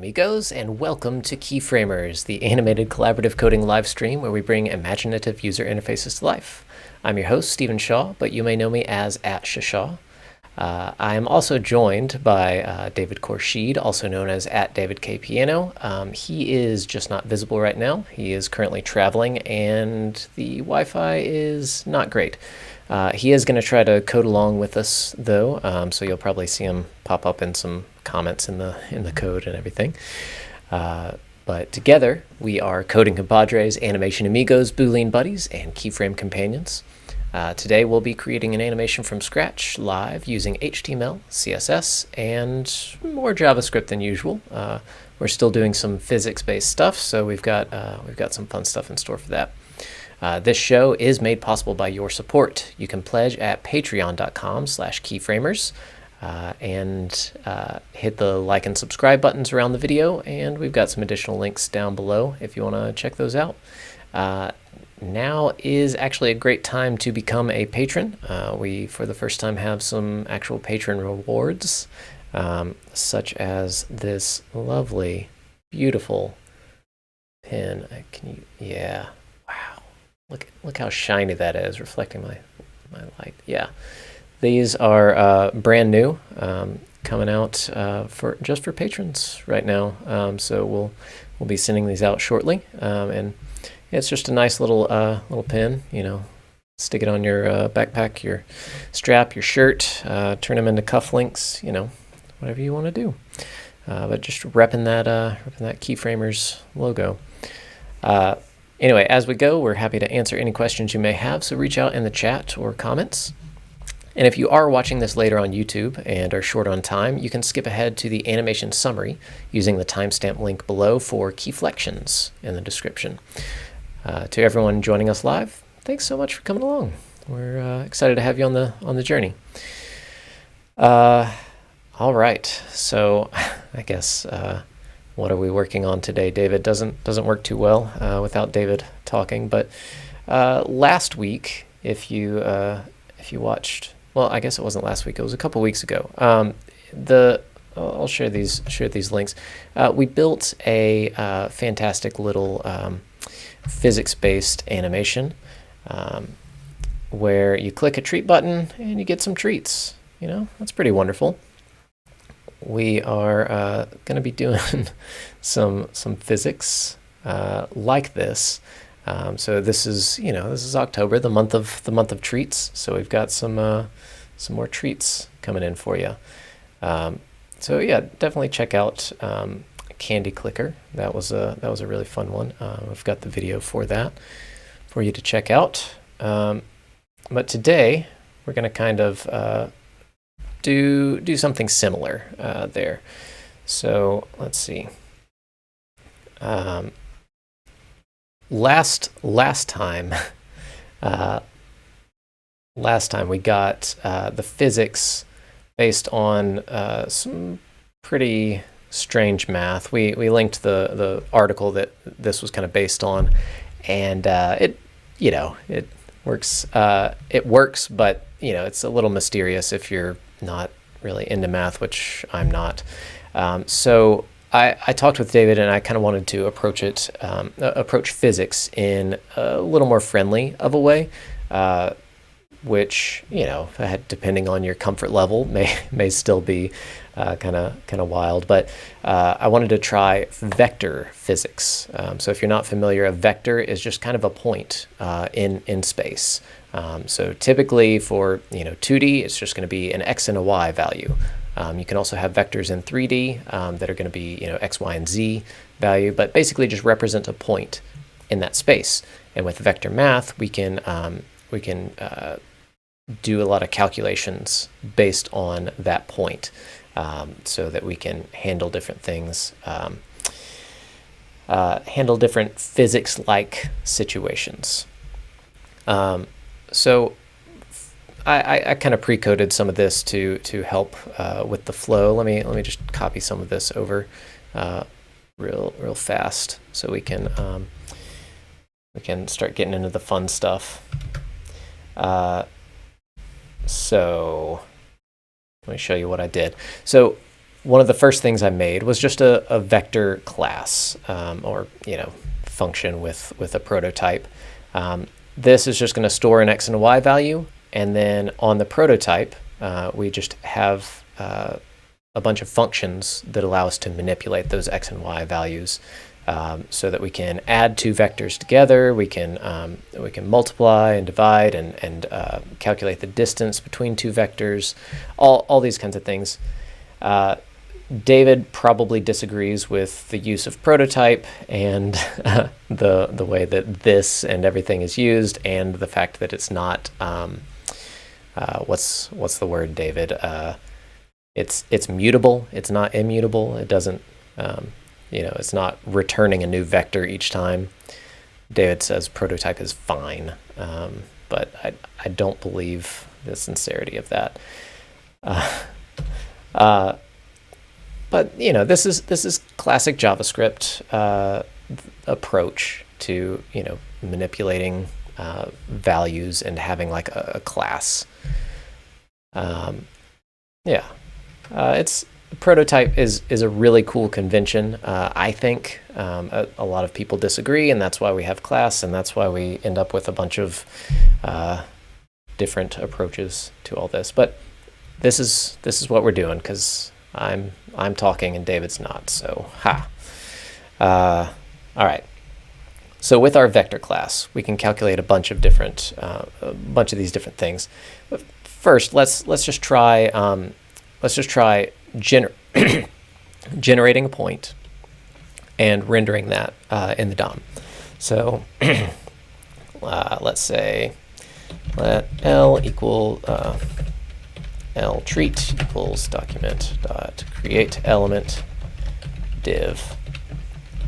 amigos, and welcome to Keyframers, the animated collaborative coding live stream where we bring imaginative user interfaces to life. I'm your host, Stephen Shaw, but you may know me as @Shashaw. I am also joined by David Khourshid, also known as @DavidKPiano. He is just not visible right now. He is currently traveling, and the Wi-Fi is not great. He is going to try to code along with us, though, so you'll probably see him pop up in some comments in the code and everything. But together, we are coding compadres, animation amigos, Boolean buddies, and keyframe companions. Today, we'll be creating an animation from scratch, live, using HTML, CSS, and more JavaScript than usual. We're still doing some physics-based stuff, so we've got some fun stuff in store for that. This show is made possible by your support. You can pledge at patreon.com/keyframers and hit the like and subscribe buttons around the video, and we've got some additional links down below if you want to check those out. Now is actually a great time to become a patron. We, for the first time, have some actual patron rewards, such as this lovely, beautiful pin. Yeah. Wow. Look how shiny that is, reflecting my light. Yeah, these are brand new, coming out just for patrons right now. So we'll be sending these out shortly, and it's just a nice little pin. You know, stick it on your backpack, your strap, your shirt. Turn them into cufflinks. You know, whatever you want to do. But just repping that Keyframers logo. Anyway, as we go, we're happy to answer any questions you may have, so reach out in the chat or comments. And if you are watching this later on YouTube and are short on time, you can skip ahead to the animation summary using the timestamp link below for Keyflections in the description. To everyone joining us live, thanks so much for coming along. We're excited to have you on the journey. All right, so I guess what are we working on today? David doesn't work too well without David talking. But last week, if you watched, well, I guess it wasn't last week. It was a couple weeks ago. I'll share these links. We built a fantastic little physics-based animation where you click a treat button and you get some treats. You know, that's pretty wonderful. We are going to be doing some physics like this. So this is October, the month of treats. So we've got some more treats coming in for you. So yeah, definitely check out Candy Clicker. That was a really fun one. We've got the video for that for you to check out. But today we're going to kind of do something similar there. So let's see. Last time we got the physics based on some pretty strange math. We linked the article that this was kind of based on, and it works. It works, but it's a little mysterious if you're not really into math, which I'm not. So I talked with David, and I kind of wanted to approach physics in a little more friendly of a way, which depending on your comfort level may still be kind of wild. But I wanted to try vector physics. So if you're not familiar, a vector is just kind of a point in space. So typically for 2D, it's just going to be an x and a y value. You can also have vectors in 3D that are going to be x, y, and z value, but basically just represent a point in that space. And with vector math, we can do a lot of calculations based on that point, so that we can handle different things, handle different physics-like situations. So I kind of pre-coded some of this to help with the flow. Let me just copy some of this over real fast so we can start getting into the fun stuff. So let me show you what I did. So one of the first things I made was just a vector class, or function with a prototype. This is just going to store an x and a y value, and then on the prototype, we just have a bunch of functions that allow us to manipulate those x and y values, so that we can add two vectors together. We can multiply and divide and calculate the distance between two vectors, all these kinds of things. David probably disagrees with the use of prototype and the way that this and everything is used, and the fact that it's not what's the word, David? It's mutable. It's not immutable. It doesn't it's not returning a new vector each time. David says prototype is fine, but I don't believe the sincerity of that. But this is classic JavaScript approach to manipulating values and having like a class. It's prototype is a really cool convention. I think a lot of people disagree, and that's why we have class, and that's why we end up with a bunch of different approaches to all this. But this is what we're doing, because I'm talking and David's not. So all right. So with our vector class, we can calculate a bunch of these different things. But first, let's just try generating a point and rendering that in the DOM. So let's say let L equal L treat equals document dot create element div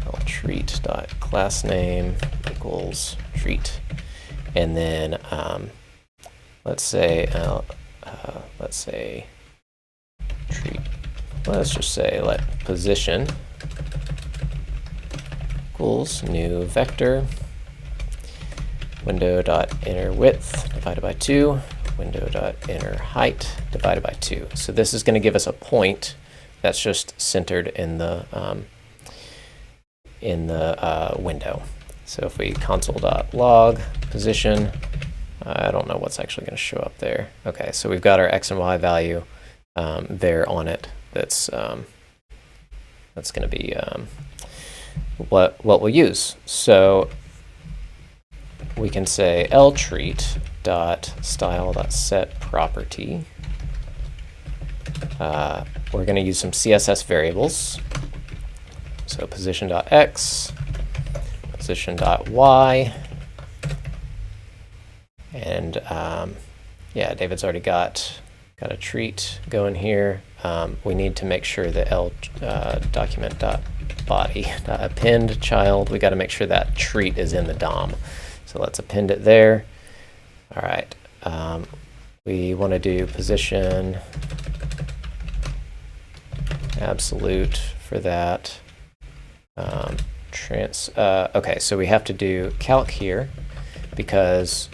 L treat dot class name equals treat, and then let's say treat. Let's just say let position equals new vector window dot inner width divided by 2 window dot inner height divided by 2. So this is going to give us a point that's just centered in the window. So if we console.log position, I don't know what's actually going to show up there. Okay, so we've got our x and y value there on it. That's going to be what we'll use. So we can say ltreat dot style dot set property. We're going to use some CSS variables. So position.x, position.y, and David's already got a treat going here. We need to make sure that document.body.append child. We got to make sure that treat is in the DOM. So let's append it there. All right. We want to do position absolute for that. Okay, so we have to do calc here because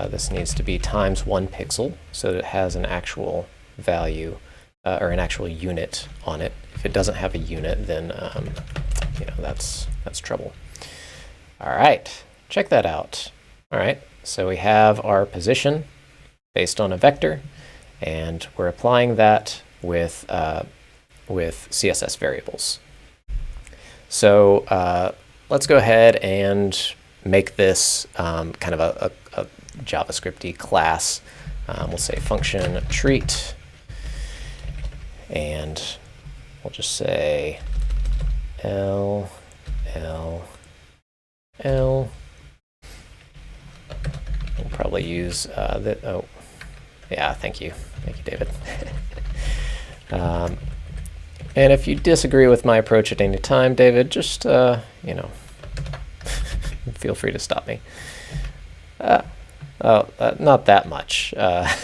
this needs to be times 1 pixel, so that it has an actual value or an actual unit on it. If it doesn't have a unit, then that's trouble. All right, check that out. All right, so we have our position based on a vector, and we're applying that with CSS variables. So let's go ahead and make this kind of a JavaScript-y class. We'll say function treat, and we'll just say L. We'll probably use oh, yeah, thank you, David. And if you disagree with my approach at any time, David, just feel free to stop me. Not that much. Yeah,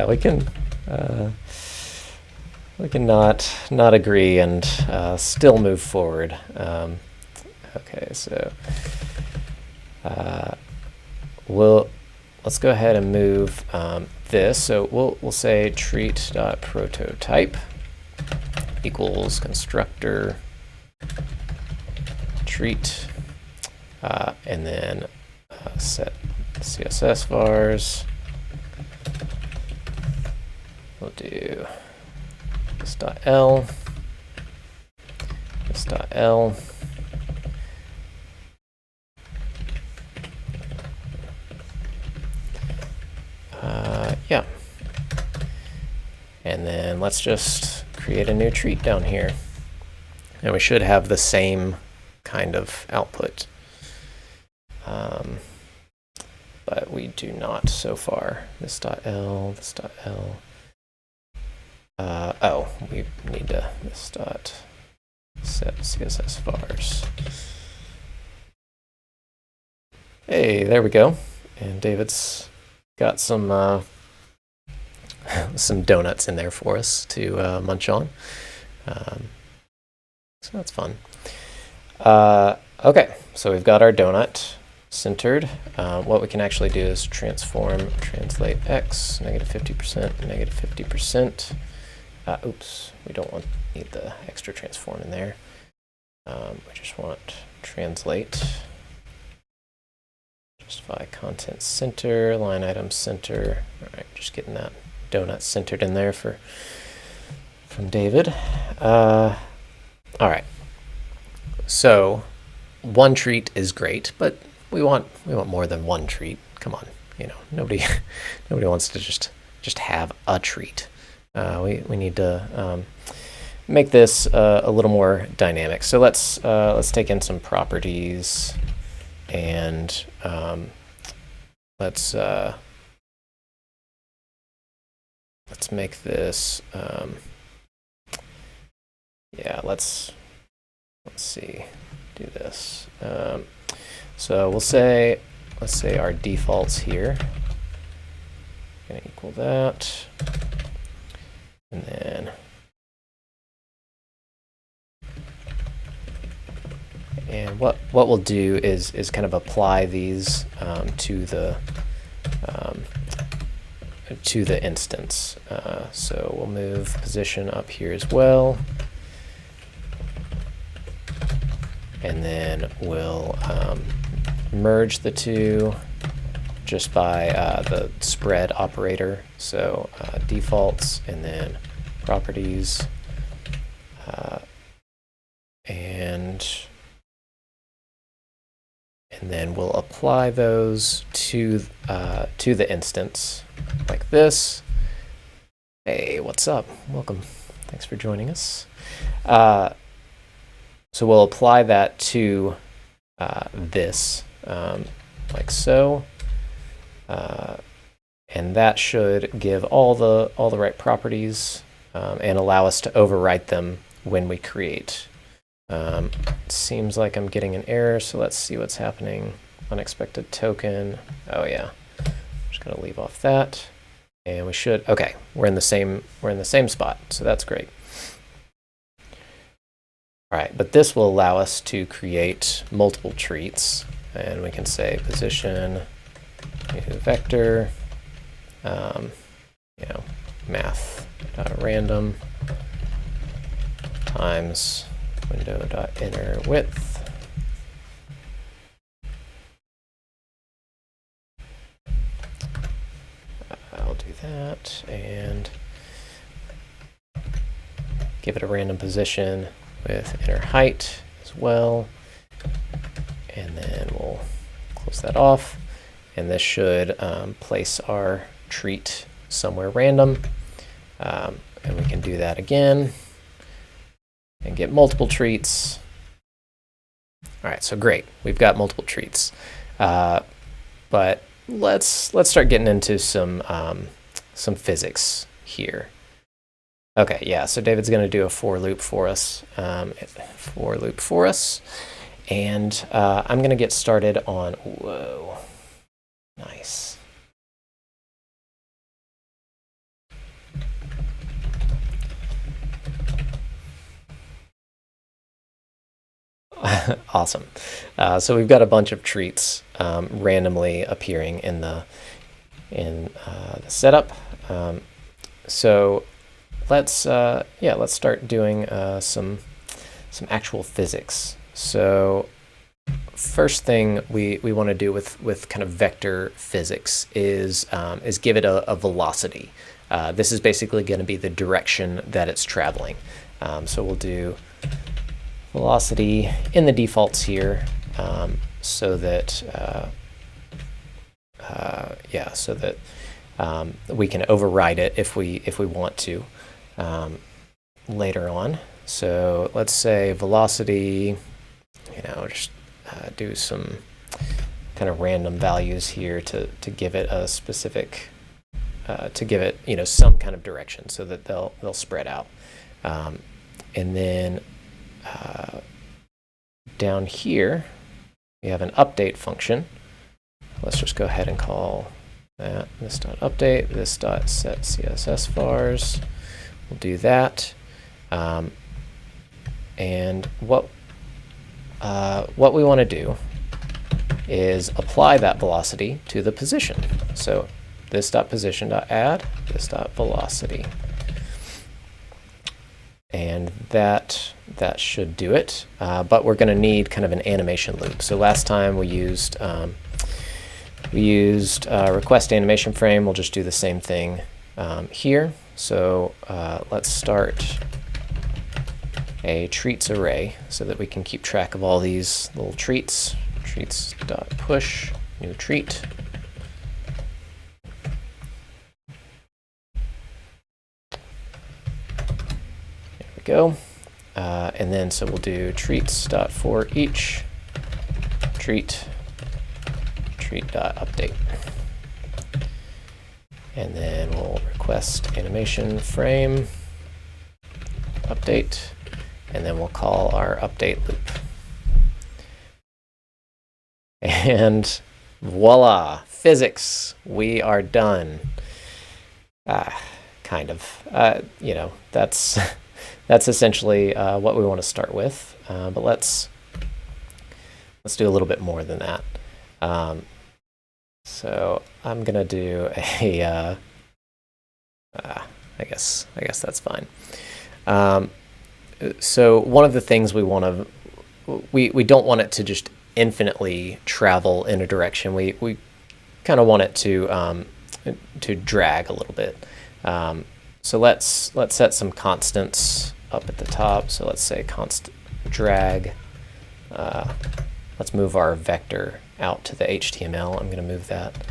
we can not agree and still move forward. Okay, so we'll let's go ahead and move this. So we'll say treat.prototype equals constructor treat, and then set CSS vars. We'll do this.l, this.l. Yeah. And then let's just create a new treat down here. And we should have the same kind of output. But we do not so far. This.l, this.l. Oh, we need to this.set CSS vars. Hey, there we go. And David's got some some donuts in there for us to munch on. So that's fun. Okay, so we've got our donut centered. What we can actually do is translate x, -50%, -50%. Oops, we don't need the extra transform in there. We just want translate. Justify content center, line item center. All right, just getting that donut centered in there from David. All right. So one treat is great, but we want more than one treat. Come on, nobody wants to just have a treat. We need to make this a little more dynamic. So let's take in some properties, and let's make this. Yeah, let's see, do this. So let's say our defaults here going to equal that, and then what we'll do is kind of apply these to the instance. So we'll move position up here as well. And then we'll merge the two just by the spread operator. So defaults and then properties, and then we'll apply those to the instance like this. Hey, what's up? Welcome. Thanks for joining us. So we'll apply that to this, like so, and that should give all the right properties and allow us to overwrite them when we create. It seems like I'm getting an error, so let's see what's happening. Unexpected token. Oh yeah, just gonna leave off that, and we should. Okay, we're in the same spot, so that's great. All right, but this will allow us to create multiple treats, and we can say position new vector, math random times window.inner width. I'll do that and give it a random position with inner height as well, and then we'll close that off, and this should place our treat somewhere random, and we can do that again and get multiple treats. All right, so great, we've got multiple treats, but let's start getting into some physics here. Okay, yeah, so David's going to do a for loop for us, and I'm going to get started on, whoa, nice. Awesome. So we've got a bunch of treats randomly appearing in the in the setup. So let's start doing some actual physics. So first thing we want to do with kind of vector physics is give it a velocity. This is basically going to be the direction that it's traveling. So we'll do velocity in the defaults here, so that we can override it if we want to later on. So let's say velocity, just do some kind of random values here to give it a specific, to give it some kind of direction so that they'll spread out. And then down here we have an update function. Let's just go ahead and call that this.update, this.set CSS vars. We'll do that. And what we want to do is apply that velocity to the position. So this.position.add, this.velocity. And that should do it. But we're going to need kind of an animation loop. So last time we used request animation frame. We'll just do the same thing here. So let's start a treats array so that we can keep track of all these little treats. Treats.push, new treat. There we go. And then so we'll do treats.forEach, treat.update. And then we'll request animation frame update, and then we'll call our update loop. And voila, physics, we are done. Kind of. That's essentially what we want to start with. But let's do a little bit more than that. So I'm gonna do a. I guess that's fine. So one of the things we want to, we don't want it to just infinitely travel in a direction. We kind of want it to drag a little bit. So let's set some constants up at the top. So let's say const drag. Let's move our vector out to the HTML. I'm going to move that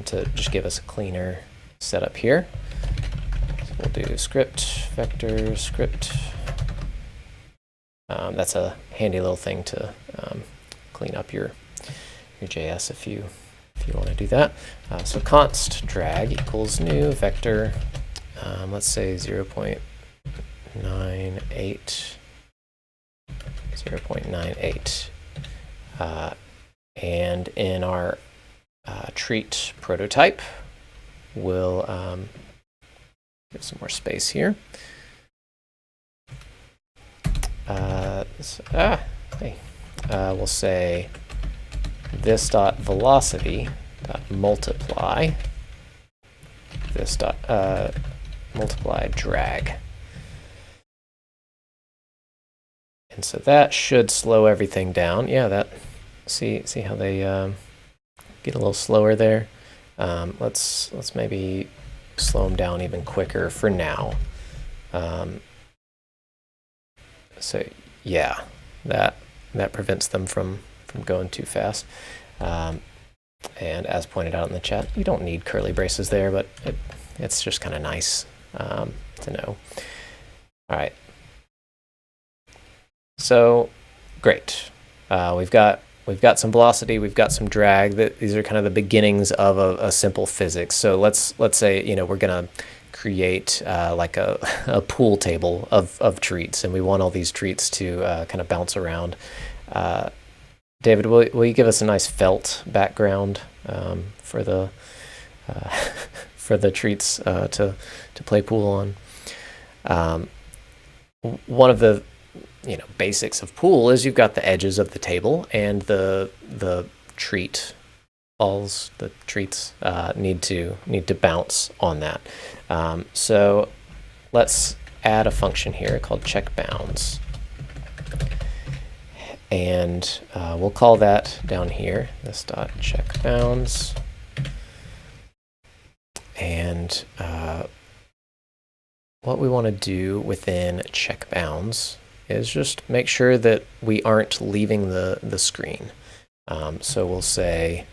to just give us a cleaner setup here. So we'll do script, vector, script. That's a handy little thing to clean up your JS if you want to do that. So const drag equals new vector. Let's say 0.98. 0.98. And in our treat prototype, we'll give some more space here. We'll say this.velocity.multiply multiply drag. And so that should slow everything down. Yeah, see how they get a little slower there. Let's maybe slow them down even quicker for now. So yeah, that prevents them from going too fast. And as pointed out in the chat, you don't need curly braces there, but it's just kind of nice to know. All right. So great. We've got some velocity, we've got some drag. These are kind of the beginnings of a simple physics. So let's say we're gonna create like a pool table of treats, and we want all these treats to kind of bounce around. David, will you give us a nice felt background for the treats to play pool on? One of the basics of pool is you've got the edges of the table and the treat balls, the treats, need to bounce on that. So let's add a function here called checkBounds. And we'll call that down here, this dot checkBounds. And what we want to do within checkBounds is just make sure that we aren't leaving the screen. So we'll say,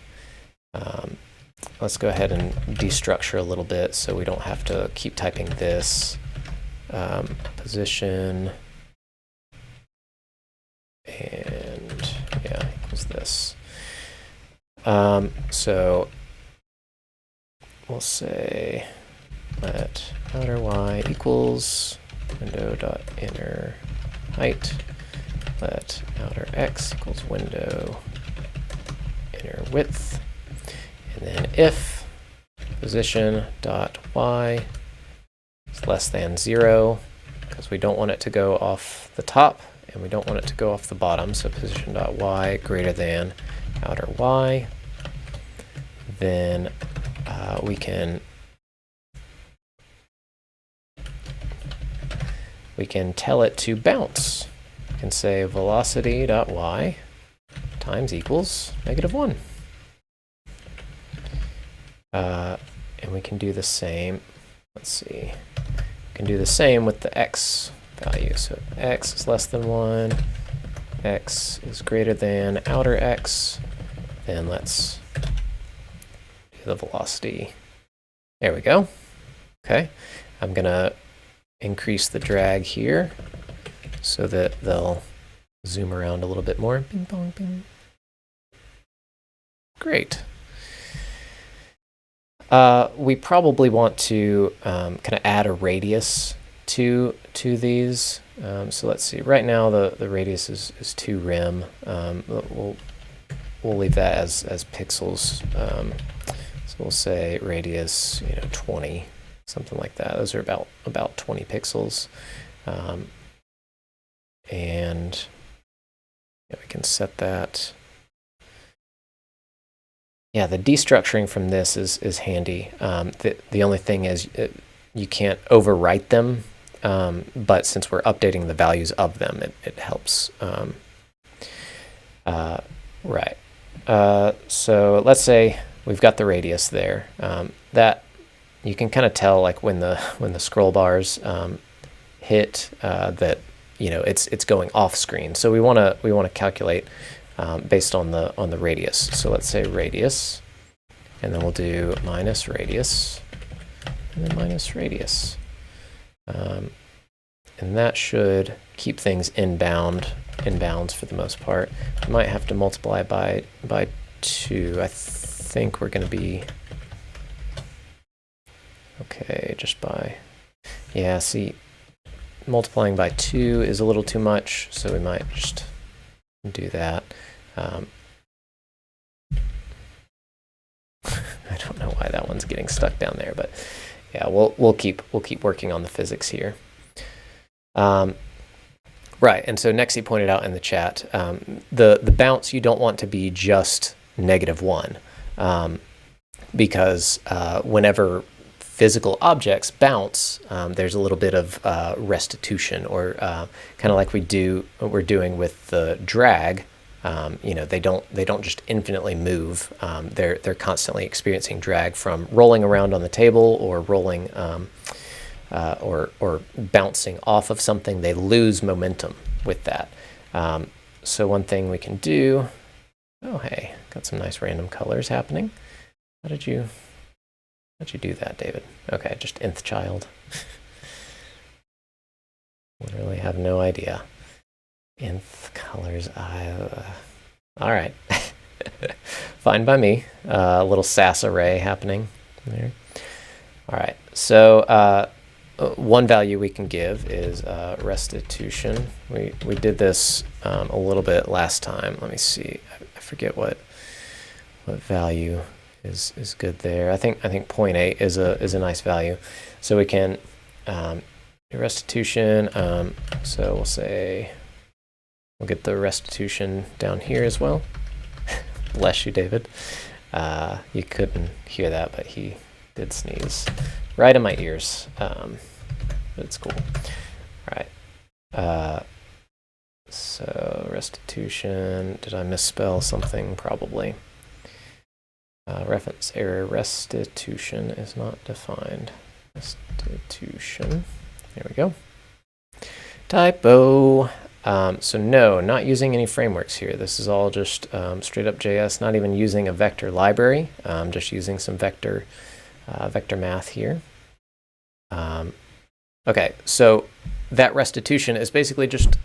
let's go ahead and destructure a little bit so we don't have to keep typing this. Position, and yeah, equals this. So we'll say let outer y equals window.inner height. Let outer x equals window inner width. And then if position.y is less than 0, because we don't want it to go off the top and we don't want it to go off the bottom, so position.y greater than outer y, then we can tell it to bounce. We can say velocity.y times equals -1. And we can do the same. Let's see. We can do the same with the x value. So x is less than 1, x is greater than outer x. Then let's do the velocity. There we go. Okay. I'm going to increase the drag here so that they'll zoom around a little bit more. Bing, bong, bing. Great. We probably want to kind of add a radius to these. So let's see. Right now the radius is 2 rem. We'll leave that as pixels. So we'll say radius 20, something like that. Those are about 20 pixels. And yeah, we can set that. Yeah, the destructuring from this is handy. The only thing is you can't overwrite them, but since we're updating the values of them, it helps. Right. So let's say we've got the radius there. That you can kind of tell, like when the scroll bars hit that it's going off screen. So we want to calculate based on the radius. So let's say radius, and then we'll do minus radius, and then minus radius. And that should keep things in bounds for the most part. We might have to multiply by 2. I think we're going to be okay just by, yeah, see, multiplying by 2 is a little too much, so we might just do that. I don't know why that one's getting stuck down there, but yeah, we'll keep working on the physics here. Right, and so Nexi pointed out in the chat, the bounce you don't want to be just -1, because whenever physical objects bounce, there's a little bit of restitution, or kind of like we're doing with the drag. They don't just infinitely move. They're constantly experiencing drag from rolling around on the table or rolling or bouncing off of something. They lose momentum with that. So one thing we can do. Oh, hey, got some nice random colors happening. How'd you do that, David? Okay, just nth child. Literally have no idea. Nth colors. All right. Fine by me. A little sass array happening there. All right. So one value we can give is restitution. We did this a little bit last time. Let me see. I forget what value is good there. I think 0.8 is a nice value. So we can do restitution. So we'll say we'll get the restitution down here as well. Bless you, David. You couldn't hear that, but he did sneeze right in my ears. But it's cool. All right. So restitution, did I misspell something? Probably. Reference error, restitution is not defined. Restitution, there we go. Typo. So no, not using any frameworks here. This is all just straight up JS, not even using a vector library, just using some vector math here. Okay, so that restitution is basically just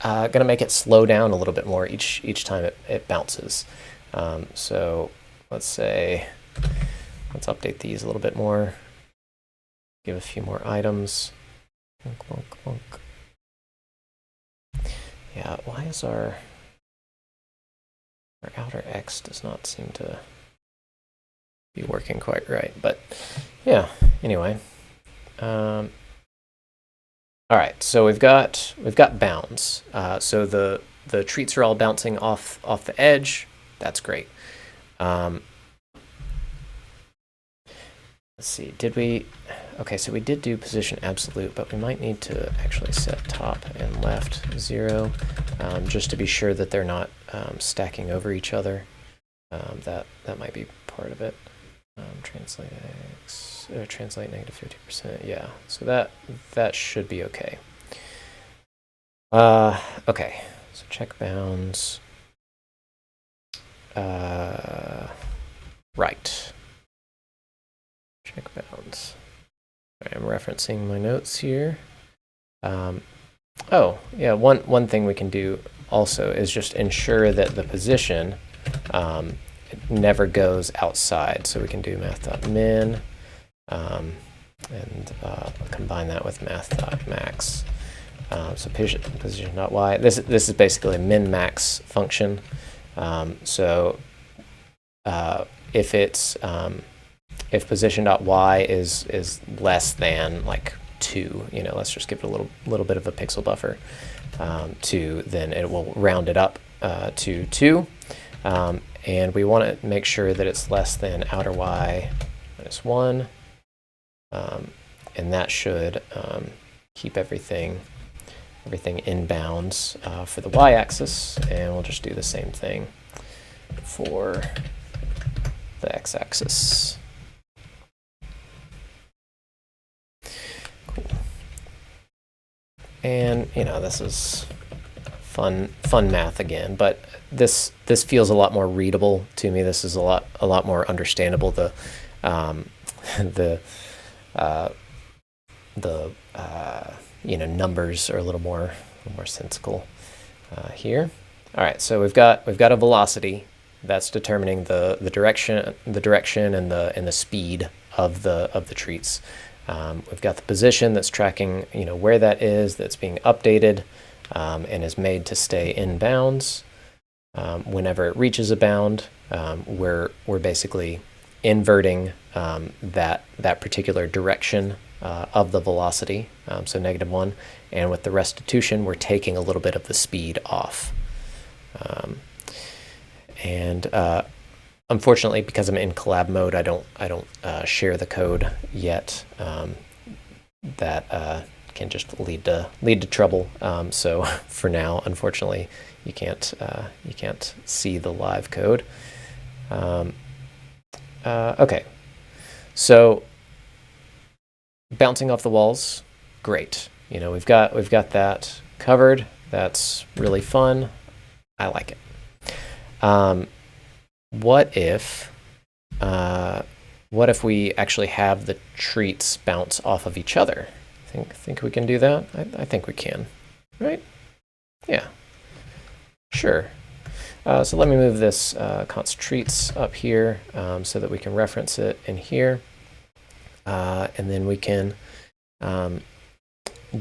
going to make it slow down a little bit more each time it bounces. So let's update these a little bit more. Give a few more items. Bonk, bonk, bonk. Yeah, why is our outer X does not seem to be working quite right, but yeah, anyway. All right, so we've got bounds. So the treats are all bouncing off the edge. That's great. Let's see, okay, so we did do position absolute, but we might need to actually set top and left 0, just to be sure that they're not stacking over each other. That might be part of it. Translate X, translate -50%. Yeah, so that should be okay. Okay, so check bounds. Right. Check bounds. I'm referencing my notes here. Oh, yeah, one thing we can do also is just ensure that the position never goes outside. So we can do math.min and combine that with math.max. So position.y. This is basically a min-max function. So if position.y is less than like 2, let's just give it a little bit of a pixel buffer, 2, then it will round it up to 2. And we want to make sure that it's less than outer y minus 1. And that should keep everything in bounds for the y-axis. And we'll just do the same thing for the x-axis. Cool. And this is fun math again, but this feels a lot more readable to me. This is a lot more understandable. The numbers are a little more sensical here. All right, so we've got a velocity that's determining the direction and the speed of the treats. We've got the position that's tracking where that is, that's being updated and is made to stay in bounds. Whenever it reaches a bound, we're basically inverting that particular direction of the velocity, so -1, and with the restitution, we're taking a little bit of the speed off. Unfortunately, because I'm in collab mode, I don't share the code yet. That can just lead to trouble. So for now, unfortunately, you can't see the live code. Okay, so bouncing off the walls, great. We've got that covered. That's really fun. I like it. What if we actually have the treats bounce off of each other? Think we can do that? I think we can, right? Yeah, sure. So let me move this const treats up here so that we can reference it in here, and then we can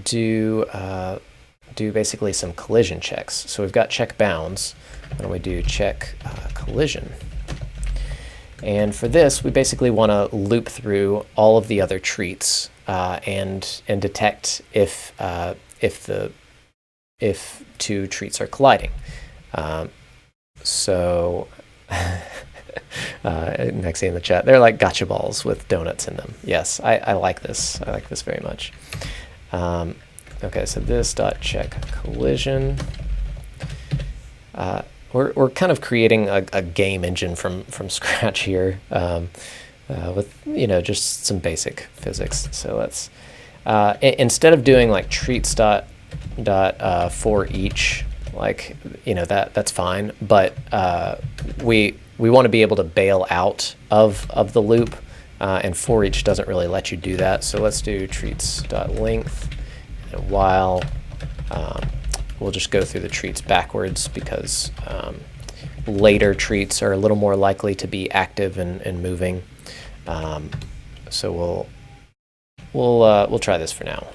do basically some collision checks. So we've got check bounds. Why don't we do check collision? And for this, we basically want to loop through all of the other treats and detect if two treats are colliding. So Nexie in the chat. They're like gotcha balls with donuts in them. Yes, I like this. I like this very much. Okay, so this dot check collision. We're kind of creating a game engine from scratch here with just some basic physics. So let's instead of doing like treats dot for each, like that's fine, but we want to be able to bail out of the loop, and for each doesn't really let you do that. So let's do treats dot length, and while we'll just go through the treats backwards because later treats are a little more likely to be active and moving. So we'll try this for now.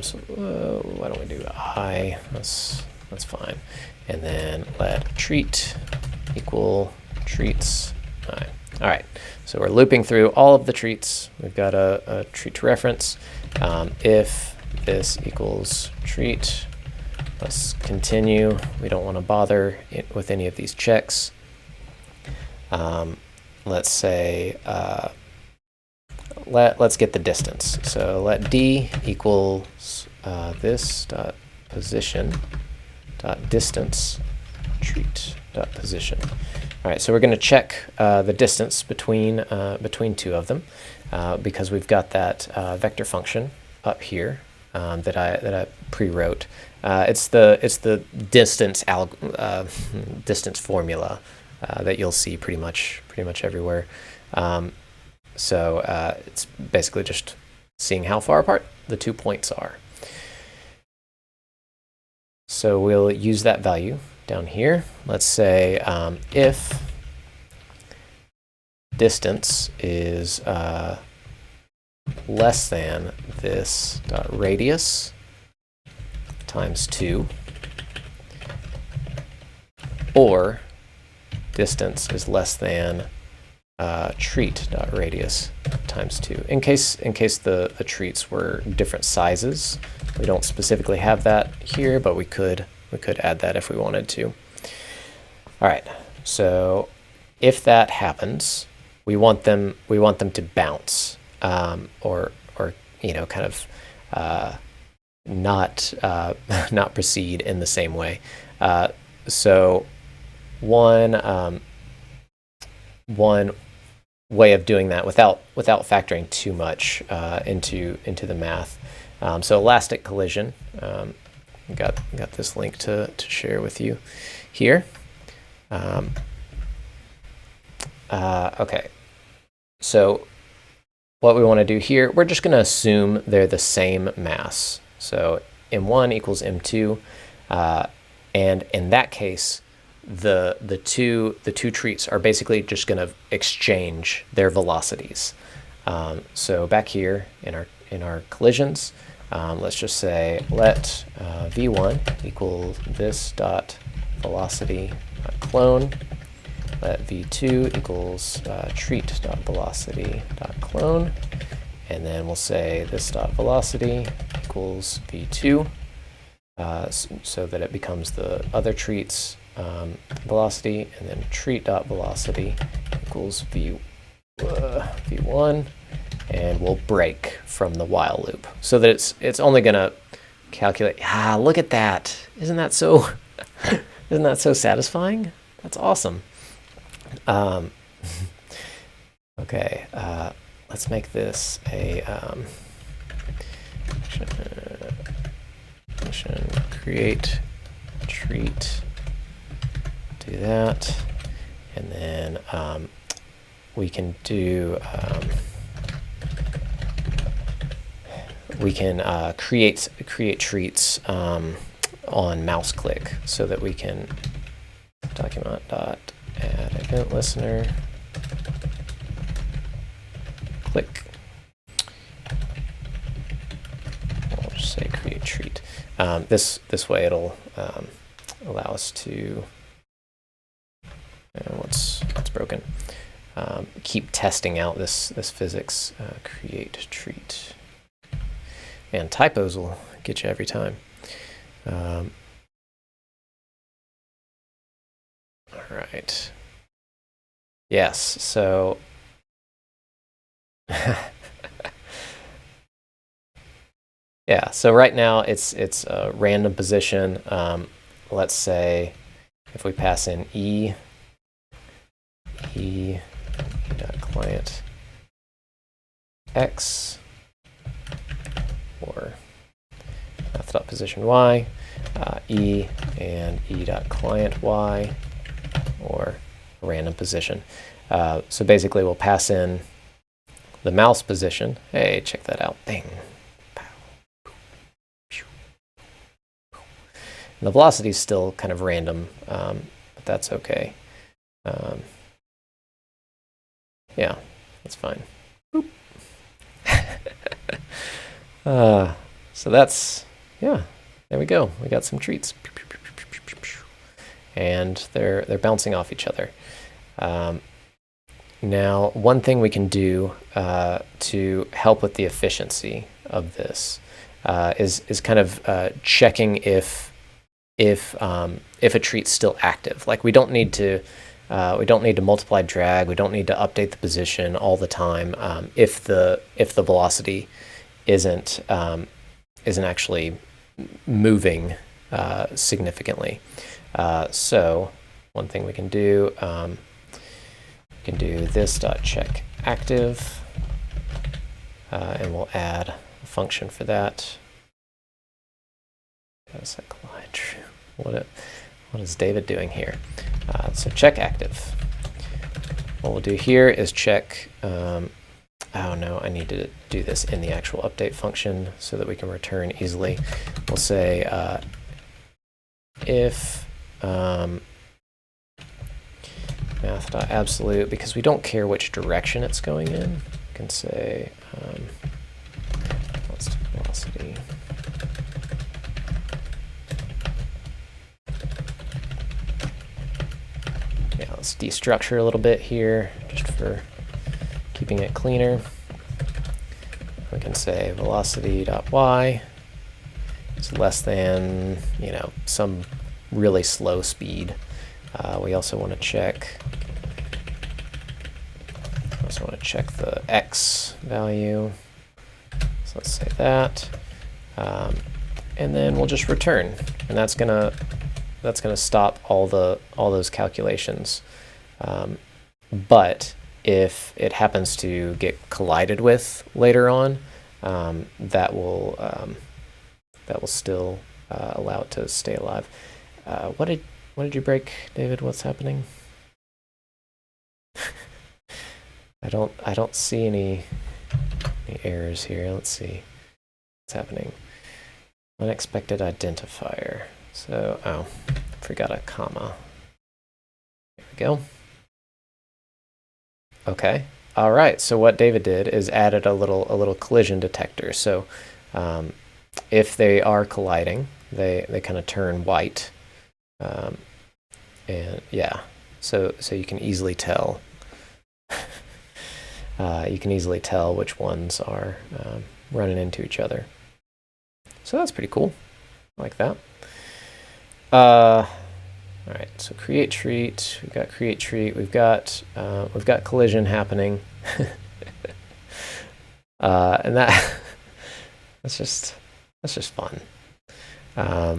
So why don't we do I? That's fine. And then let treat equal treats I. All right. So we're looping through all of the treats. We've got a treat to reference. If this equals treat, let's continue. We don't want to bother with any of these checks. Let's say let's get the distance. So let d equals this dot position dot distance treat dot position. All right, so we're going to check the distance between two of them because we've got that vector function up here that I pre-wrote. It's the distance distance formula that you'll see pretty much everywhere. So it's basically just seeing how far apart the 2 points are. So we'll use that value down here. Let's say if distance is less than this dot radius times 2, or distance is less than treat dot radius times 2. In case the treats were different sizes, we don't specifically have that here, but we could add that if we wanted to. All right. So if that happens, we want them to bounce, or kind of not proceed in the same way. So one way of doing that without factoring too much into the math. So elastic collision. Got this link to share with you here. Okay. So what we want to do here, we're just going to assume they're the same mass. So m1 equals m2, and in that case, the two treats are basically just going to exchange their velocities. So back here in our collisions, let's just say let v1 equal this dot velocity clone. Let v2 equals treat dot velocity dot clone, and then we'll say this dot velocity equals v2, so that it becomes the other treat's velocity, and then treat dot velocity equals v1, and we'll break from the while loop so that it's only going to calculate. Look at that! Isn't that so satisfying? That's awesome. Okay, let's make this a function create treat. Do that, and then we can do create treats on mouse click, so that we can document dot add event listener click. I'll just say create treat. This way it'll allow us to what's broken. Keep testing out this physics. Create treat. And typos will get you every time. All right. Yes, so yeah, so right now it's a random position. Let's say if we pass in e dot client x or math.position y, e and e dot client y, or a random position. So basically we'll pass in the mouse position. Hey, check that out. Bang. And the velocity is still kind of random, but that's okay. Yeah, that's fine. So that's, yeah, there we go. We got some treats. And they're bouncing off each other. Now, one thing we can do to help with the efficiency of this is kind of checking if a treat's still active. Like we don't need to multiply drag. We don't need to update the position all the time if the velocity isn't actually moving significantly. So one thing we can do, we can do this dot check active, and we'll add a function for that. What is David doing here? So check active. What we'll do here is check. Oh no, I need to do this in the actual update function so that we can return easily. We'll say if math.absolute, because we don't care which direction it's going in, we can say velocity. Yeah, let's destructure a little bit here just for keeping it cleaner. We can say velocity.y is less than, some really slow speed. We also want to check. The x value. So let's say that, and then we'll just return, and that's gonna stop all those calculations. But if it happens to get collided with later on, that will still allow it to stay alive. What did you break, David? What's happening? I don't see any errors here. Let's see what's happening. Unexpected identifier. So forgot a comma. There we go. Okay. All right. So what David did is added a little collision detector. So if they are colliding, they kind of turn white. And yeah, so you can easily tell. Which ones are running into each other. So that's pretty cool. I like that. All right. So create treat. We've got create treat. We've got collision happening. And that's just fun. Yeah,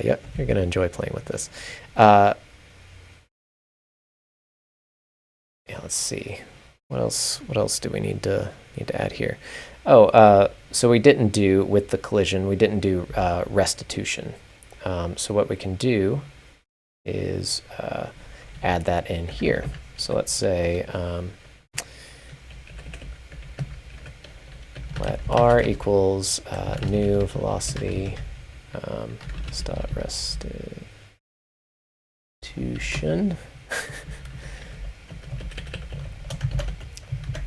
you're gonna enjoy playing with this. Yeah, let's see. What else do we need to add here? Oh, so we didn't do with the collision. We didn't do restitution. So what we can do is add that in here. So let's say let r equals new velocity start restitution.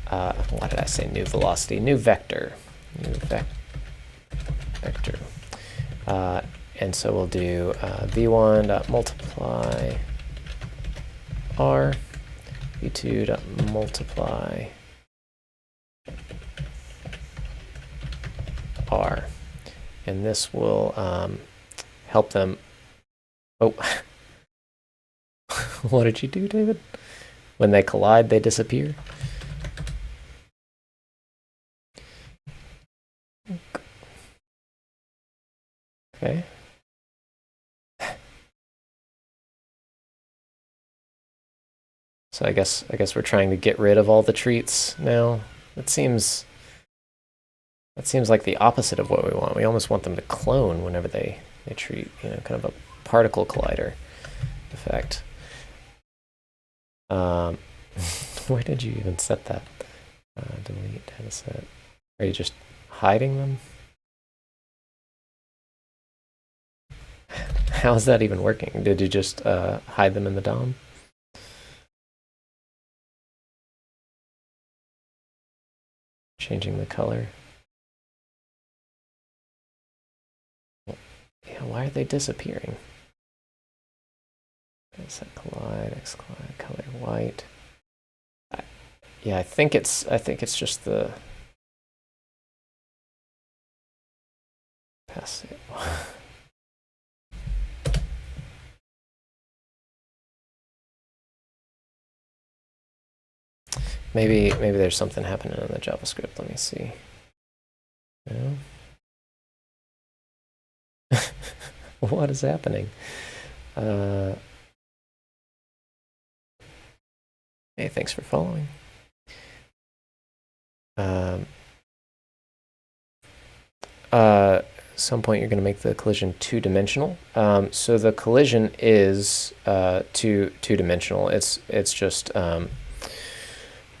Why did I say new velocity? New vector. Vector. And so we'll do v1.multiply r, v2.multiply r. And this will help them. Oh, what did you do, David? when they collide, they disappear. Okay. So I guess we're trying to get rid of all the treats now. That seems like the opposite of what we want. We almost want them to clone whenever they treat, kind of a particle collider effect. Why did you even set that? Delete data set. Are you just hiding them? How is that even working? Did you just hide them in the DOM? Changing the color. Yeah, why are they disappearing? Set collide, X collide, color white. Yeah, I think it's just the passive. Maybe there's something happening in the JavaScript. Let me see. No? What is happening? Hey, thanks for following. Some point you're going to make the collision two-dimensional. So the collision is two-dimensional. It's just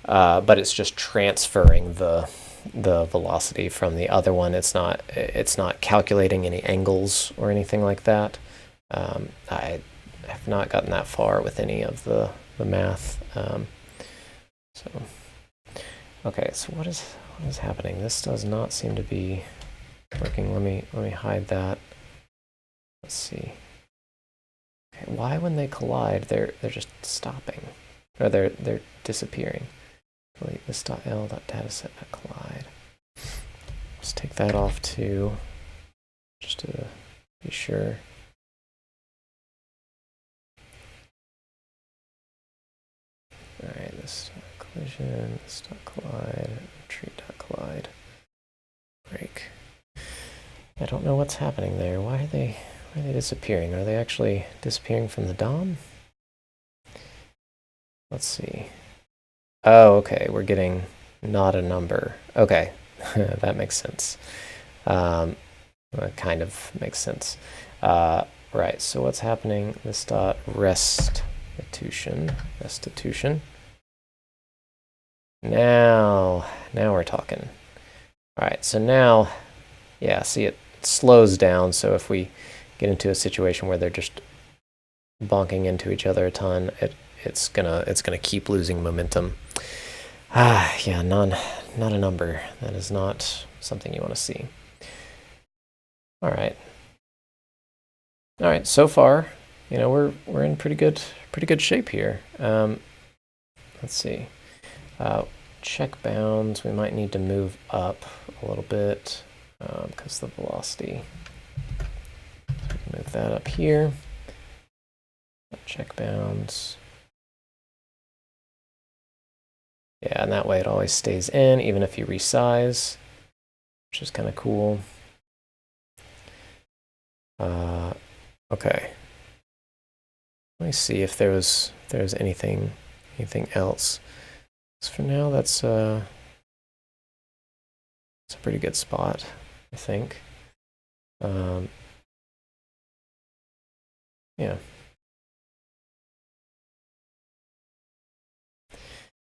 but it's just transferring the velocity from the other one. It's not calculating any angles or anything like that. I have not gotten that far with any of the math. Okay, so what is happening? This does not seem to be working. Let me hide that. Let's see. Okay, why when they collide they're just stopping, or they're disappearing? Delete this.l.dataset.collide. Let's take that off too, just to be sure. All right, this collision, this.collide, retreat.collide, break. I don't know what's happening there. Why are they disappearing? Are they actually disappearing from the DOM? Let's see. Oh, okay, we're getting not a number. Okay, that makes sense. That kind of makes sense. Right, so what's happening? This dot restitution. Now we're talking. All right, so now, yeah, see, it slows down. So if we get into a situation where they're just bonking into each other a ton, it's gonna keep losing momentum. Yeah, not a number. That is not something you want to see. All right. So far, we're in pretty good shape here. Let's see. Check bounds. We might need to move up a little bit because the velocity. So we can move that up here. Check bounds. Yeah, and that way it always stays in, even if you resize, which is kind of cool. Okay. Let me see if there's anything else. So for now, that's a pretty good spot, I think. Yeah.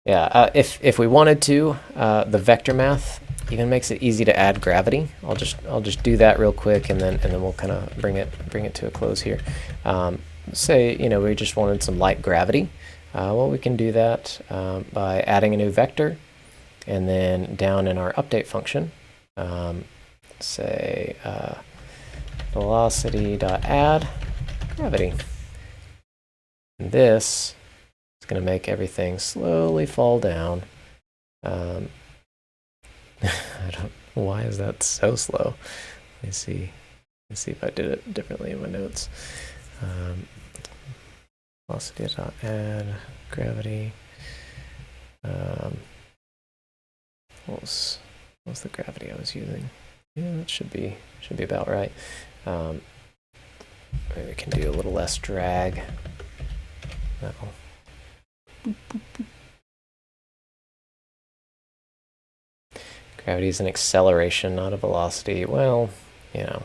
Yeah, if we wanted to, the vector math even makes it easy to add gravity. I'll just do that real quick, and then we'll kind of bring it to a close here. Say we just wanted some light gravity. Well, we can do that by adding a new vector, and then down in our update function, say velocity.add gravity. And this is going to make everything slowly fall down. I don't. Why is that so slow? Let me see if I did it differently in my notes. Velocity.add gravity. What was the gravity I was using? Yeah, that should be about right. Maybe we can do a little less drag. No. Gravity is an acceleration, not a velocity. Well, you know,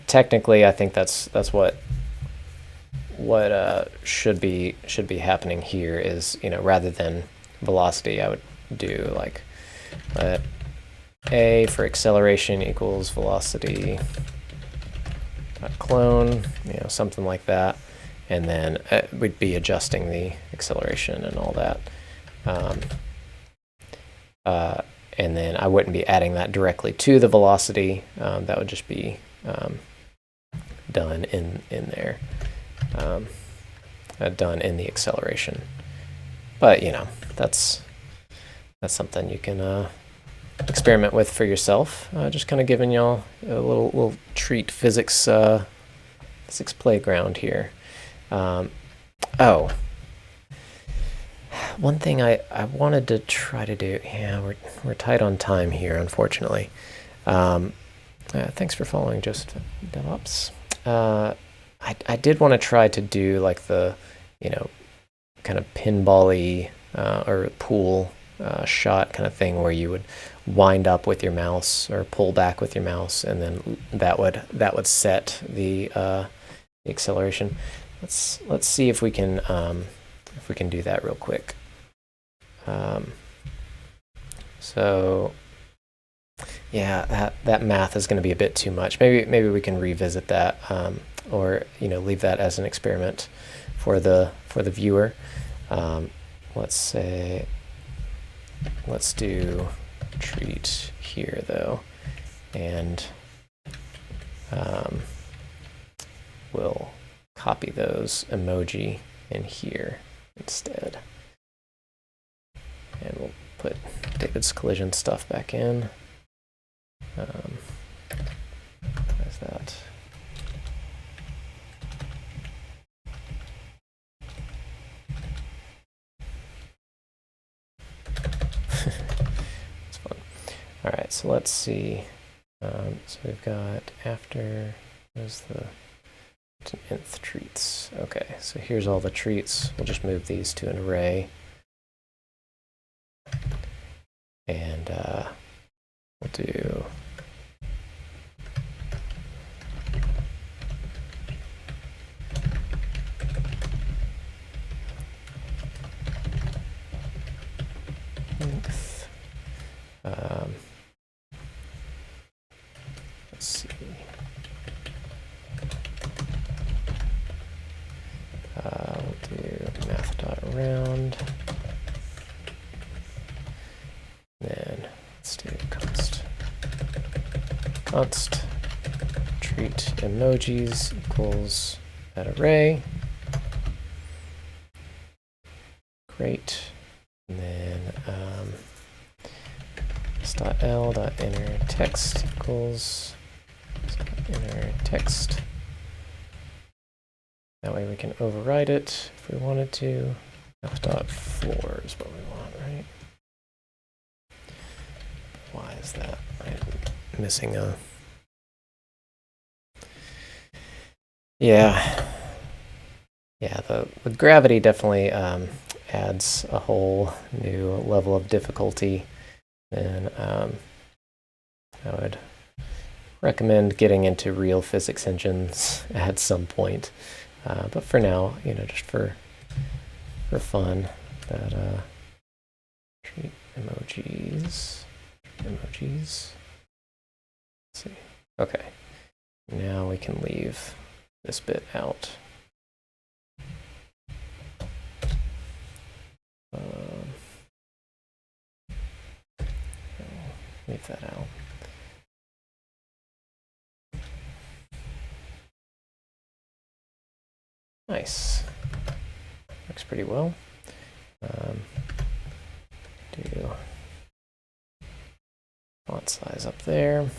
technically, I think that's what should be happening here is, you know, rather than velocity, I would do like a for acceleration equals velocity clone, you know, something like that, and then we'd be adjusting the acceleration and all that. And then I wouldn't be adding that directly to the velocity. That would just be done in there, done in the acceleration. But you know, that's something you can experiment with for yourself. Just kind of giving y'all a little treat physics playground here. Oh. One thing I wanted to try to do, yeah, we're tight on time here, unfortunately. Thanks for following, Joseph DevOps. I did want to try to do like the, you know, kind of pinball-y or pool shot kind of thing where you would wind up with your mouse or pull back with your mouse, and then that would set the acceleration. Let's see if we can do that real quick. So yeah, that math is going to be a bit too much. Maybe we can revisit that, or you know, leave that as an experiment for the viewer. Let's do treat here though, and we'll copy those emoji in here instead. And we'll put David's collision stuff back in. Where's that? It's fun. All right, so let's see. So we've got after, there's the nth treats. Okay, so here's all the treats. We'll just move these to an array. And we'll do length. Let's see. We'll do math.round. Then let's do const treat emojis equals that array. Great. And then s.l.inner text equals inner text. That way we can override it if we wanted to. F.floor is what we want, right? Why is that? I'm missing a... Yeah, the gravity definitely adds a whole new level of difficulty, and I would recommend getting into real physics engines at some point. But for now, you know, just for fun, that treat emojis. Let's see. Okay, now we can leave this bit out. Leave that out. Nice. Looks pretty well. Do font size up there.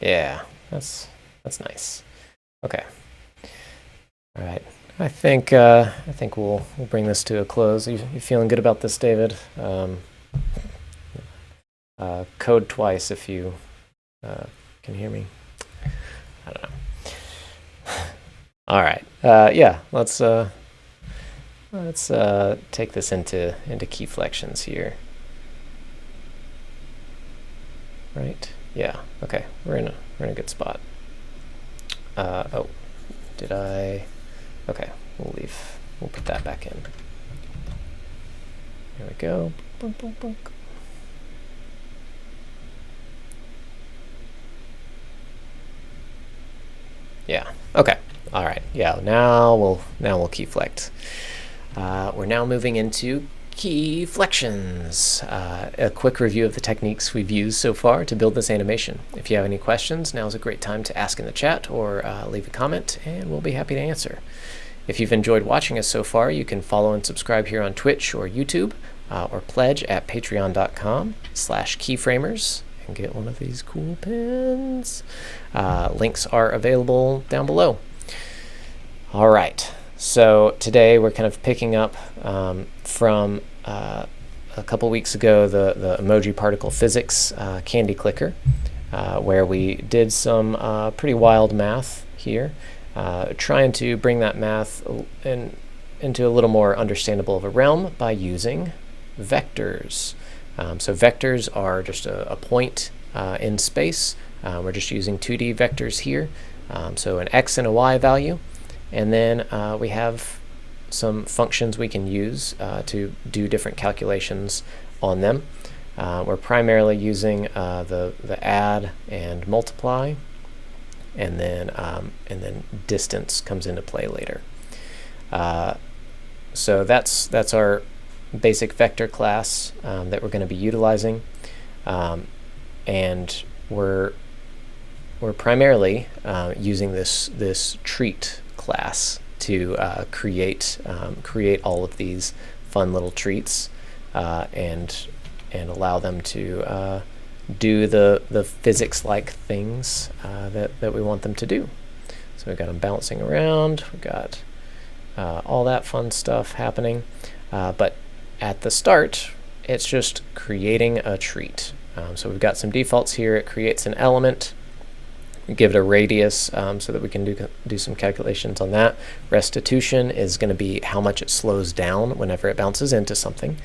Yeah, that's nice. Okay. All right. I think we'll bring this to a close. You feeling good about this, David? Code twice if you can hear me. I don't know. All right. Yeah. Let's take this into Keyflections here. Right. Yeah. Okay. We're in a good spot. Oh, did I? Okay. We'll leave. We'll put that back in. There we go. Boom, boom, boom. Yeah. Okay. All right. Yeah. Now we'll keyflect. We're now moving into Keyflections. A quick review of the techniques we've used so far to build this animation. If you have any questions, now is a great time to ask in the chat or leave a comment, and we'll be happy to answer. If you've enjoyed watching us so far, you can follow and subscribe here on Twitch or YouTube, or pledge at patreon.com/keyframers. And get one of these cool pins. Links are available down below. All right, so today we're kind of picking up from a couple weeks ago the emoji particle physics candy clicker, where we did some pretty wild math here, trying to bring that math into a little more understandable of a realm by using vectors. So vectors are just a point in space. We're just using 2D vectors here. So an X and a Y value. And then we have some functions we can use to do different calculations on them. We're primarily using the add and multiply, and then distance comes into play later. So that's our basic vector class that we're going to be utilizing, and we're primarily using this treat class to create all of these fun little treats and allow them to do the physics-like things that we want them to do. So we've got them bouncing around. We've got all that fun stuff happening, but at the start, it's just creating a treat. So we've got some defaults here. It creates an element. We give it a radius so that we can do some calculations on that. Restitution is going to be how much it slows down whenever it bounces into something.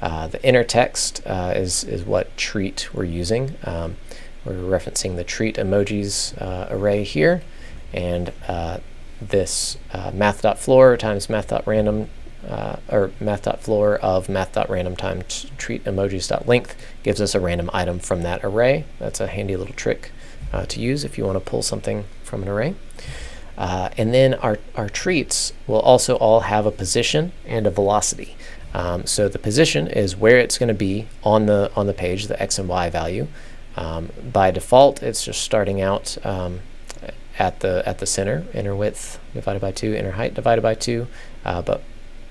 The inner text is what treat we're using. We're referencing the treat emojis array here, and this math.floor times math.random or math.floor of math.random times treat emojis.length gives us a random item from that array. That's a handy little trick to use if you want to pull something from an array. And then our treats will also all have a position and a velocity. So the position is where it's going to be on the page, the X and Y value. By default, it's just starting out at the center, inner width divided by 2, inner height divided by 2,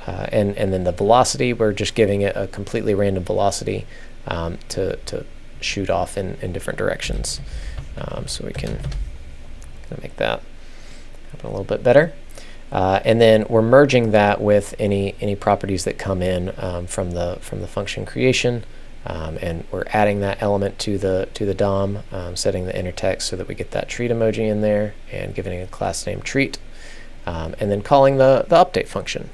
and then the velocity, we're just giving it a completely random velocity to shoot off in different directions. So we can make that happen a little bit better. And then we're merging that with any properties that come in from the function creation, and we're adding that element to the DOM, setting the inner text so that we get that treat emoji in there, and giving it a class name treat, and then calling the update function.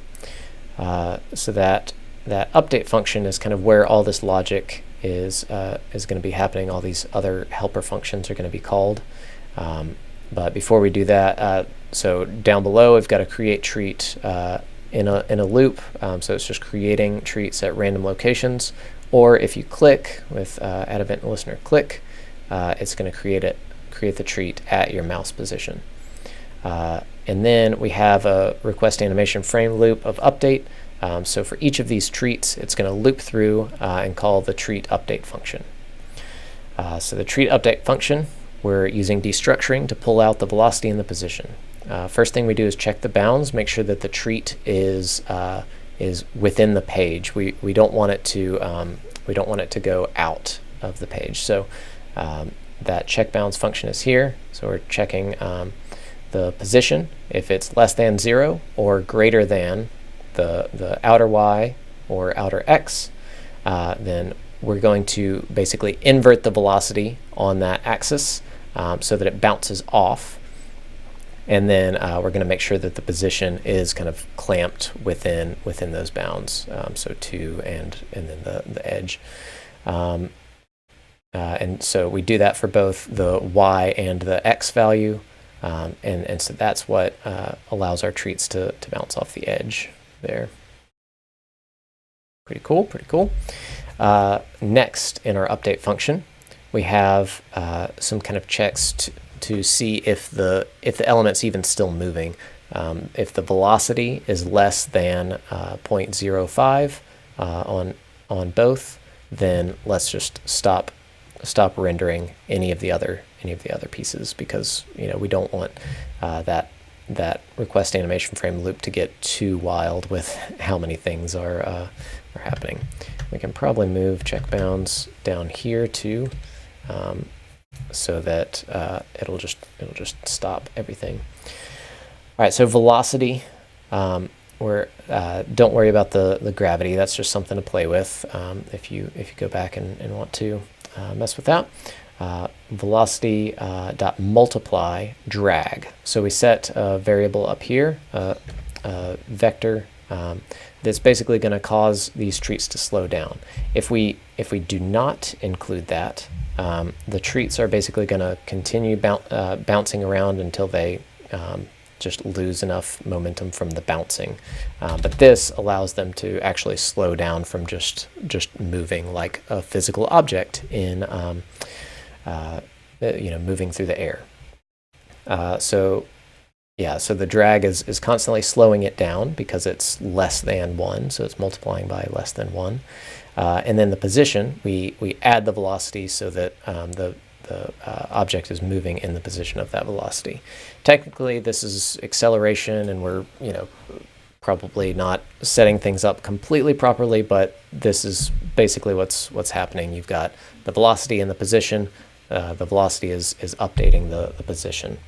So that update function is kind of where all this logic is going to be happening. All these other helper functions are going to be called. But before we do that, so down below we've got a create treat in a loop. So it's just creating treats at random locations. Or if you click with add event listener click, it's going to create the treat at your mouse position. And then we have a request animation frame loop of update. So for each of these treats, it's going to loop through and call the treat update function. So the treat update function, we're using destructuring to pull out the velocity and the position. First thing we do is check the bounds, make sure that the treat is within the page. We don't want it to go out of the page. So that check bounds function is here. So we're checking the position. If it's less than 0 or greater than the outer y or outer x, then we're going to basically invert the velocity on that axis so that it bounces off. And then we're going to make sure that the position is kind of clamped within those bounds, so 2 and then the edge. And so we do that for both the y and the x value, and so that's what allows our treats to bounce off the edge there. Pretty cool, pretty cool. Next, in our update function, we have some kind of checks to see if the element's even still moving. If the velocity is less than 0.05 on both, then let's just stop rendering any of the other pieces, because we don't want that request animation frame loop to get too wild with how many things are happening. We can probably move check bounds down here too, so that it'll just stop everything. All right, so velocity. Don't worry about the gravity. That's just something to play with if you go back and want to mess with that. Velocity dot multiply drag. So we set a variable up here, a vector that's basically going to cause these treats to slow down. If we do not include that, the treats are basically going to continue bouncing around until they just lose enough momentum from the bouncing. But this allows them to actually slow down from just moving like a physical object in moving through the air. So the drag is constantly slowing it down because it's less than 1, so it's multiplying by less than 1. And then the position, we add the velocity so that the object is moving in the position of that velocity. Technically, this is acceleration, and we're probably not setting things up completely properly, but this is basically what's happening. You've got the velocity and the position. The velocity is updating the position.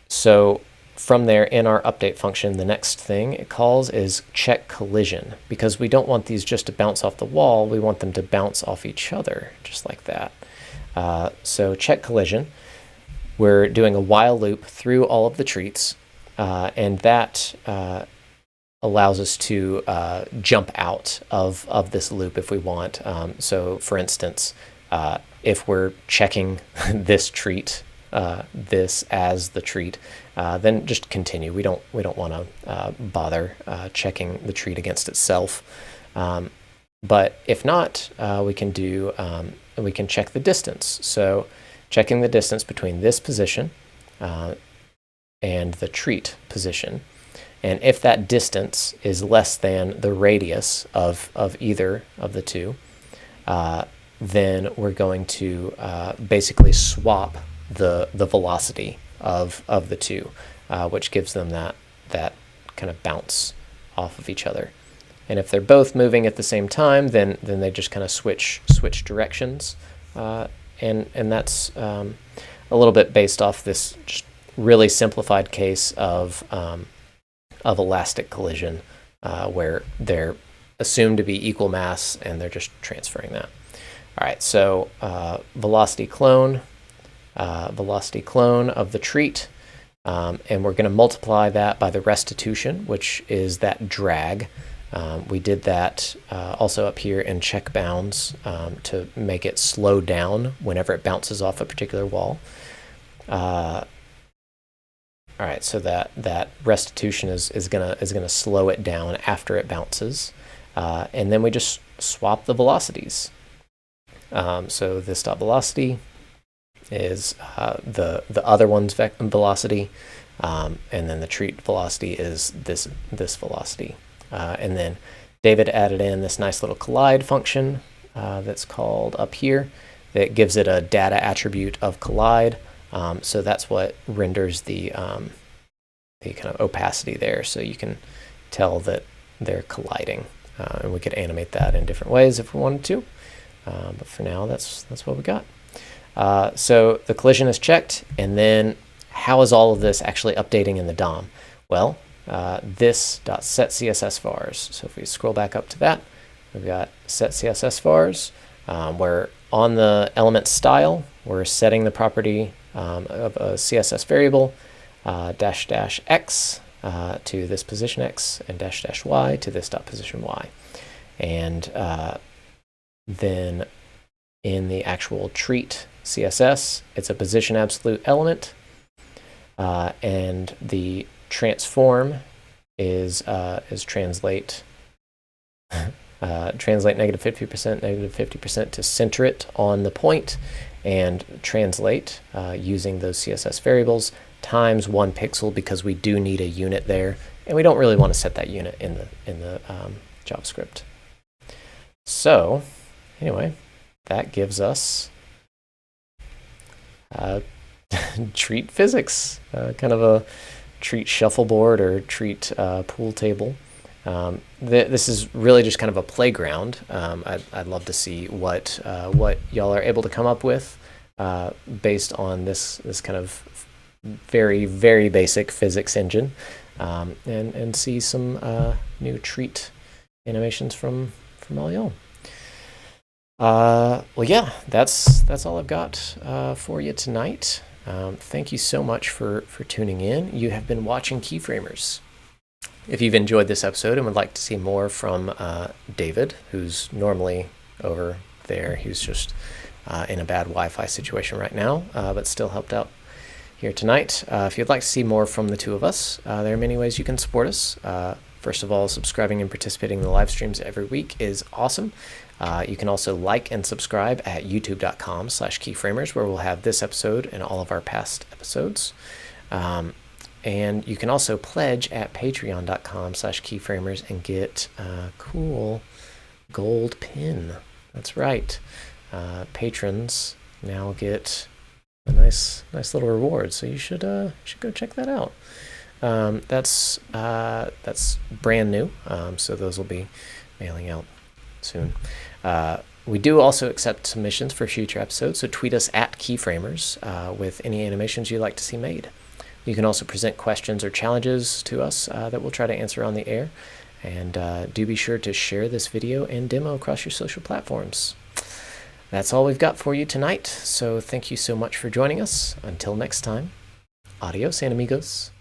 So from there, in our update function, the next thing it calls is check collision, because we don't want these just to bounce off the wall. We want them to bounce off each other, just like that. So check collision, we're doing a while loop through all of the treats, and that allows us to jump out of this loop if we want. So for instance, if we're checking this treat, this as the treat, then just continue. We don't want to bother checking the treat against itself. But if not, we can check the distance. So checking the distance between this position and the treat position. And if that distance is less than the radius of either of the two, then we're going to basically swap the velocity of the two, which gives them that kind of bounce off of each other. And if they're both moving at the same time, then they just kind of switch directions, and that's a little bit based off this just really simplified case of elastic collision, where they're assumed to be equal mass and they're just transferring that. All right, so velocity clone of the treat, and we're going to multiply that by the restitution, which is that drag. We did that also up here in check bounds to make it slow down whenever it bounces off a particular wall. All right, so that restitution is gonna slow it down after it bounces, and then we just swap the velocities. So this dot velocity is the other one's velocity, and then the treat velocity is this velocity. And then David added in this nice little collide function that's called up here that gives it a data attribute of collide. So that's what renders the kind of opacity there, so you can tell that they're colliding. And we could animate that in different ways if we wanted to, but for now that's what we got. So the collision is checked, and then how is all of this actually updating in the DOM? Well, this.setCSSVars. So if we scroll back up to that, we've got setCSSVars, where on the element style, we're setting the property of a CSS variable --x to this position x and --y to this position y. And then in the actual treat CSS, it's a position absolute element, and the transform is translate translate -50% to center it on the point, and translate using those CSS variables times 1 pixel, because we do need a unit there, and we don't really want to set that unit in the JavaScript. So anyway, that gives us treat physics, kind of a treat shuffleboard or treat pool table. This is really just kind of a playground. I'd love to see what y'all are able to come up with based on this kind of very, very basic physics engine, and see some new treat animations from all y'all. Well, yeah, that's all I've got for you tonight. Thank you so much for tuning in. You have been watching Keyframers. If you've enjoyed this episode and would like to see more from David, who's normally over there, he's just in a bad Wi-Fi situation right now, but still helped out here tonight. If you'd like to see more from the two of us, there are many ways you can support us. First of all, subscribing and participating in the live streams every week is awesome. You can also like and subscribe at youtube.com/keyframers, where we'll have this episode and all of our past episodes. And you can also pledge at patreon.com/keyframers and get a cool gold pin. That's right. Patrons now get a nice little reward, so you should go check that out. That's brand new, so those will be mailing out soon. We do also accept submissions for future episodes, so tweet us at Keyframers with any animations you'd like to see made. You can also present questions or challenges to us that we'll try to answer on the air. And do be sure to share this video and demo across your social platforms. That's all we've got for you tonight, so thank you so much for joining us. Until next time, adios, amigos.